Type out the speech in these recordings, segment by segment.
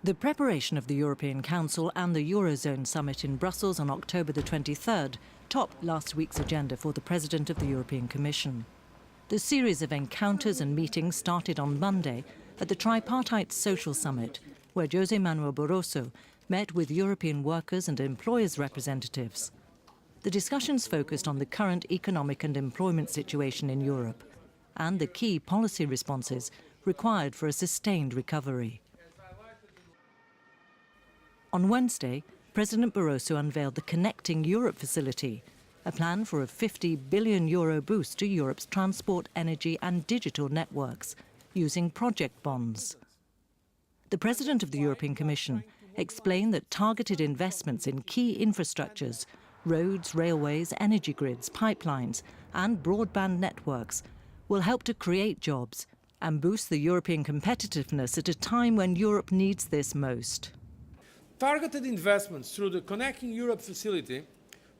The preparation of the European Council and the Eurozone summit in Brussels on October the 23rd topped last week's agenda for the President of the European Commission. The series of encounters and meetings started on Monday at the Tripartite Social Summit, where José Manuel Barroso met with European workers and employers' representatives. The discussions focused on the current economic and employment situation in Europe and the key policy responses required for a sustained recovery. On Wednesday, President Barroso unveiled the Connecting Europe facility, a plan for a €50 billion boost to Europe's transport, energy and digital networks, using project bonds. The President of the European Commission explained that targeted investments in key infrastructures, roads, railways, energy grids, pipelines and broadband networks will help to create jobs and boost the European competitiveness at a time when Europe needs this most. Targeted investments through the Connecting Europe facility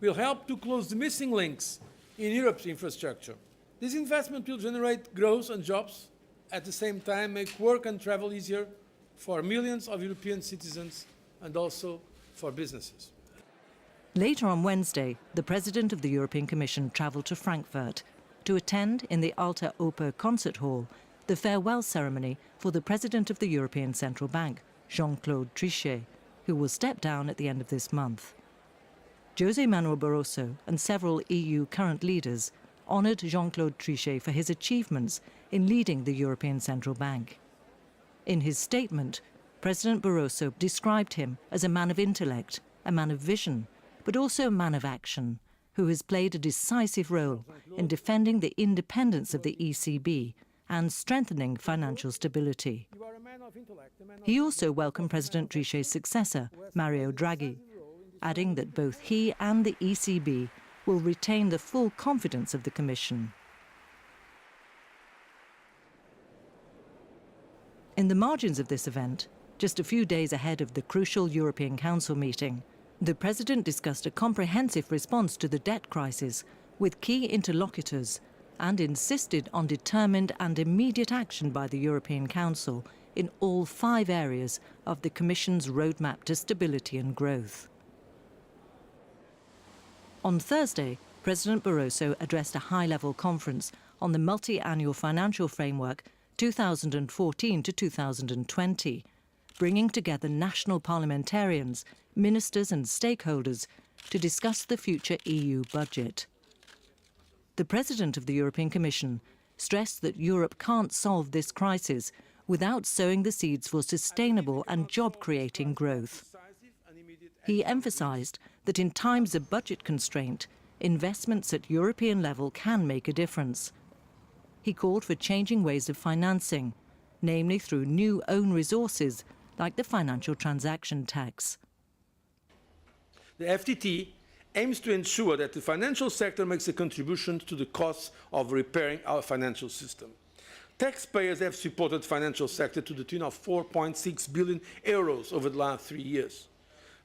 will help to close the missing links in Europe's infrastructure. This investment will generate growth and jobs, at the same time make work and travel easier for millions of European citizens and also for businesses. Later on Wednesday, the President of the European Commission travelled to Frankfurt to attend in the Alta Oper Concert Hall the farewell ceremony for the President of the European Central Bank, Jean-Claude Trichet, who will step down at the end of this month. José Manuel Barroso and several EU current leaders honoured Jean-Claude Trichet for his achievements in leading the European Central Bank. In his statement, President Barroso described him as a man of intellect, a man of vision, but also a man of action, who has played a decisive role in defending the independence of the ECB and strengthening financial stability. He also welcomed President Trichet's successor, Mario Draghi, adding that both he and the ECB will retain the full confidence of the Commission. In the margins of this event, just a few days ahead of the crucial European Council meeting, the President discussed a comprehensive response to the debt crisis with key interlocutors and insisted on determined and immediate action by the European Council in all 5 areas of the Commission's roadmap to stability and growth. On Thursday, President Barroso addressed a high-level conference on the multi-annual financial framework 2014 to 2020, bringing together national parliamentarians, ministers and stakeholders to discuss the future EU budget. The President of the European Commission stressed that Europe can't solve this crisis without sowing the seeds for sustainable and job-creating growth. He emphasised that in times of budget constraint, investments at European level can make a difference. He called for changing ways of financing, namely through new own resources like the financial transaction tax. The FTT aims to ensure that the financial sector makes a contribution to the costs of repairing our financial system. Taxpayers have supported the financial sector to the tune of €4.6 billion over the last 3 years.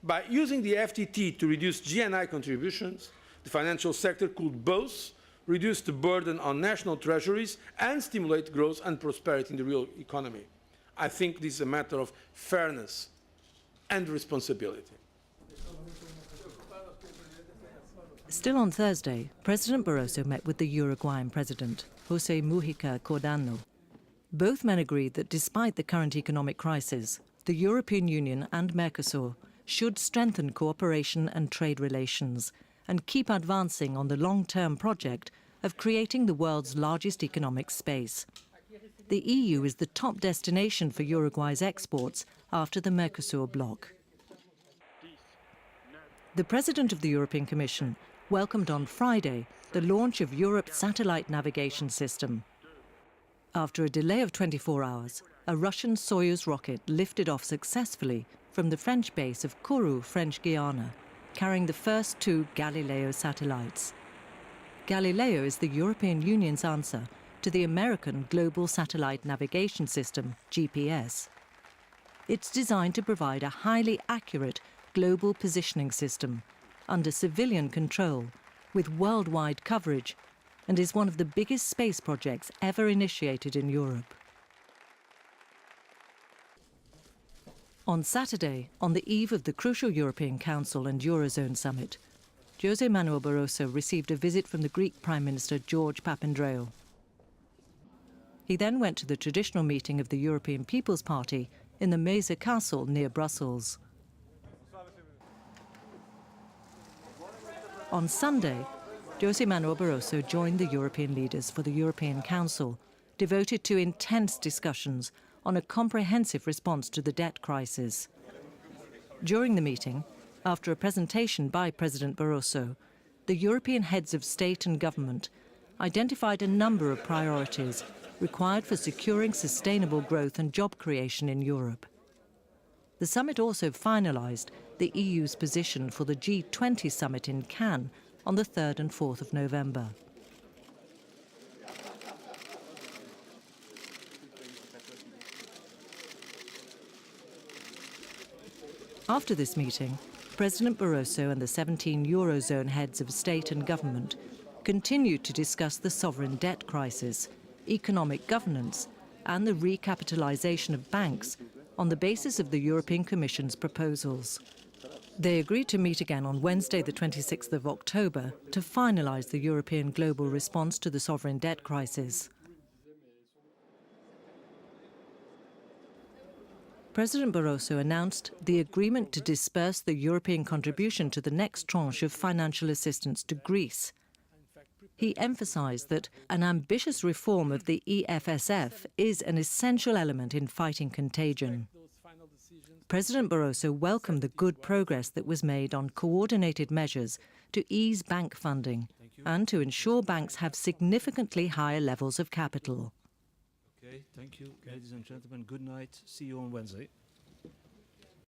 By using the FTT to reduce GNI contributions, the financial sector could both reduce the burden on national treasuries and stimulate growth and prosperity in the real economy. I think this is a matter of fairness and responsibility. Still on Thursday, President Barroso met with the Uruguayan President, José Mujica Cordano. Both men agreed that despite the current economic crisis, the European Union and Mercosur should strengthen cooperation and trade relations and keep advancing on the long-term project of creating the world's largest economic space. The EU is the top destination for Uruguay's exports after the Mercosur bloc. The President of the European Commission welcomed on Friday the launch of Europe's satellite navigation system. After a delay of 24 hours, a Russian Soyuz rocket lifted off successfully from the French base of Kourou, French Guiana, carrying the first 2 Galileo satellites. Galileo is the European Union's answer to the American Global Satellite Navigation System, GPS. It's designed to provide a highly accurate global positioning system under civilian control with worldwide coverage and is one of the biggest space projects ever initiated in Europe. On Saturday, on the eve of the crucial European Council and Eurozone summit, José Manuel Barroso received a visit from the Greek Prime Minister George Papandreou. He then went to the traditional meeting of the European People's Party in the Mesa Castle near Brussels. On Sunday, José Manuel Barroso joined the European leaders for the European Council, devoted to intense discussions on a comprehensive response to the debt crisis. During the meeting, after a presentation by President Barroso, the European heads of state and government identified a number of priorities required for securing sustainable growth and job creation in Europe. The summit also finalised the EU's position for the G20 summit in Cannes on the 3rd and 4th of November. After this meeting, President Barroso and the 17 Eurozone heads of state and government continued to discuss the sovereign debt crisis, economic governance and the recapitalisation of banks on the basis of the European Commission's proposals. They agreed to meet again on Wednesday, the 26th of October, to finalise the European global response to the sovereign debt crisis. President Barroso announced the agreement to disperse the European contribution to the next tranche of financial assistance to Greece. He emphasised that an ambitious reform of the EFSF is an essential element in fighting contagion. President Barroso welcomed the good progress that was made on coordinated measures to ease bank funding and to ensure banks have significantly higher levels of capital. Okay, thank you, ladies and gentlemen. Good night. See you on Wednesday.